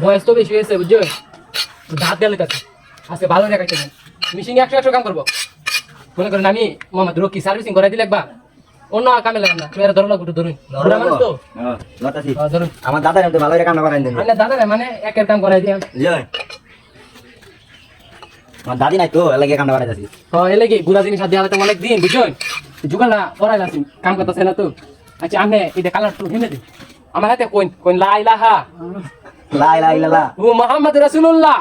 বয়স তো বেশি হয়েছে বুঝছো, দাঁত গেলে কাছে আজকে ভালো দেখাইতে মিশিং 100 কাম করবো। মনে করেন আমি মোহাম্মদ রকি সার্ভিসিং করাই দিলে একবার অন্য কামে লাগে না, তুই ধরো লাগবে ধরুন তো ধরুন। আমার দাদা ভালো কাম করাই দেন, দাদা মানে একের কাম করাই দিয়ে আমার দাদি নাই তো এলাকায় কাম করাই যাচ্ছি। এলে কি বুড়া জিনিস দিয়ে তো অনেক দিন বুঝছো, যুগালা করাই যাচ্ছি কাম করতেছে না তো। আচ্ছা আমি এটা কালার তো হেনে দিই আমার হাতে কোন কোন লা ইলাহা ইল্লাল্লাহ ও মুহাম্মদ রাসূলুল্লাহ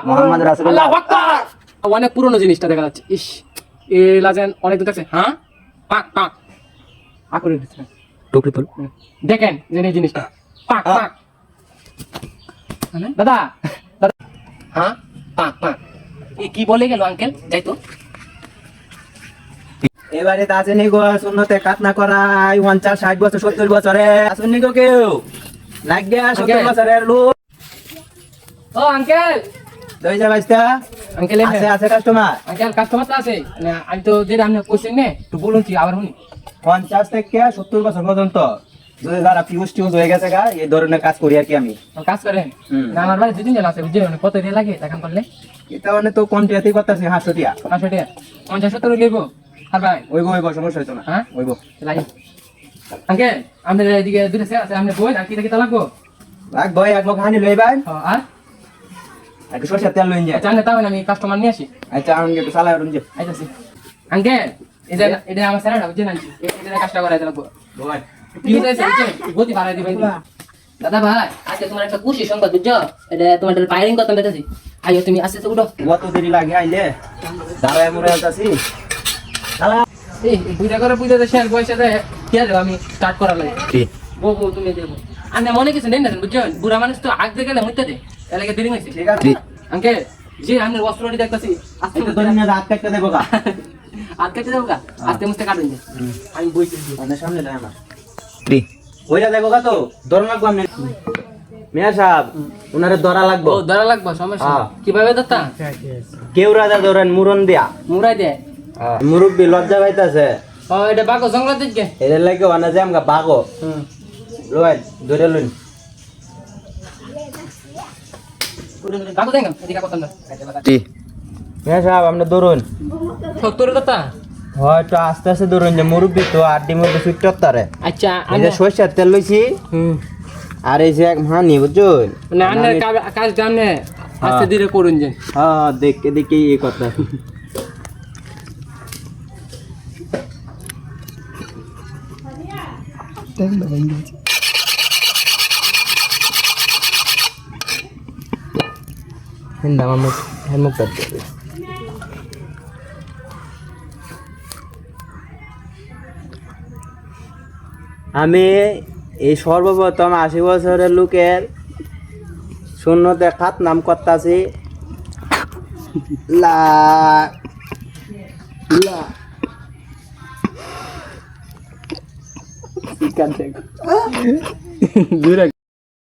আল্লাহু আকবার। অনেক পুরনো জিনিসটা দেখা যাচ্ছে, ইস এ লাজেন অনেক দূর আছে। হ্যাঁ পাক পাক আকরে দিচ্ছে টুকরি তোল দেখেন যে এই জিনিসটা পাক পাক মানে দাদা দাদা হ্যাঁ পাক পাক এ কি বলে গেল আঙ্কেল যাই তো। এবারে আসেনি গো শূন্যতে কাটনা করাই 50 60 বছর 70 বছরে আসেনি গো কেউ লাগবে 70 বছরের লোক। ও আঙ্কেল দই যা বাইস্তা আঙ্কেল আছে আছে কাস্টমার আঙ্কেল কাস্টমার তো আছে না, আমি তো যেটা আপনি কোশ্চেন নে একটু বলুন কি আবার শুনি। 50 থেকে 70 বছর পর্যন্ত যদি যারা ফিউজ টিউজ হয়ে গেছে গা এই ধরনের কাজ করি আর কি আমি। কাজ করেন না আমার বাড়ি 2 জন আছে বুঝছেন, কত দিয়ে লাগে দেখান করলে এটা মানে তো কোন টিয়াতেই করতেছি 500 টিয়া 500 টাকা 50 70 লইব আর ভাই ওইব সমস্যা হইতো না। হ্যাঁ ওইব লাগে আঙ্কেল আমাদের এদিকে দুটো সে আছে আপনি বই আর কি দেখি তা লাগবো লাগ ভাই এক লোক হানি লই ভাই আর একটু সরষের তেল লইন যায়। জানেন তাও আমি কাস্টমার নিয়ে আসি। আচ্ছা আমি একটু চালাই রুন যে আইতাছি আঙ্কেল এটা এটা আমার স্যারটা বুঝছেন আনছি এটা কাজটা করাই লাগবো ভাই কি হইছে বুঝছেন গতি বাড়াই দিবেন দাদা ভাই আজকে তোমার একটা খুশি সংবাদ বুঝছো, এটা তোমার ফায়ারিং করতে বেটাছি আইও তুমি আসতে উঠো। কত দেরি লাগে আইলে দাঁড়ায় মরে আছি চালা এই বুইটা করে বুইতে শেয়ার পয়সা দেয় কি আর আমি স্টার্ট করা লাগে কি বউ তুমি দেবো আমি মনে কিছু নেই না বুঝছো, বুড়া মানুষ তো আগ দিয়ে গেলে মুইতে দে এলাকা দেরি হয়েছে। ঠিক আছে আঙ্কেল জি আমি বস্ত্রটি দেখতেছি আজকে একটু ধরে নিয়ে রাত কাটতে দেবো গা আর কেটে দেবো গা আস্তে মুস্তে কাটুন যে আমি বইছি আপনার সামনে দেয় আমার ওইটা দেখো গা তো ধরা লাগবো আপনি মিয়া সাহেব উনারে ধরা লাগবো। ও ধরা লাগবে সমস্যা হ্যাঁ। কিভাবে ধরতা কেউ রাজা ধরেন মুরন দিয়া মুরাই দে মুরব্বী লজ্জা পাইতাছে ও এটা বাগো জঙ্গল দিকে এদের লাগে ওনা যে আমগা বাগো লয় ধরে লইন বাগো দেন এদিকে কথা না মিয়া সাহেব আপনি ধরুন 70 ধরতা হয়তো আস্তে আস্তে ধরুন যে মুরব্বী তো আড্ডি মধ্যে ফিট করতারে। আচ্ছা এই যে সরষের তেল লইছি আর এই যে এক মানি বুঝুন না আন্নার কাজ জানে আস্তে ধীরে করুন যে হ্যাঁ দেখে দেখে এই কথা হিন্দা মামুক হেমুক করতে আমি এই সর্বপ্রথম 80 বছরের লোকের শূন্যতে খাত নাম করতাছি লা লা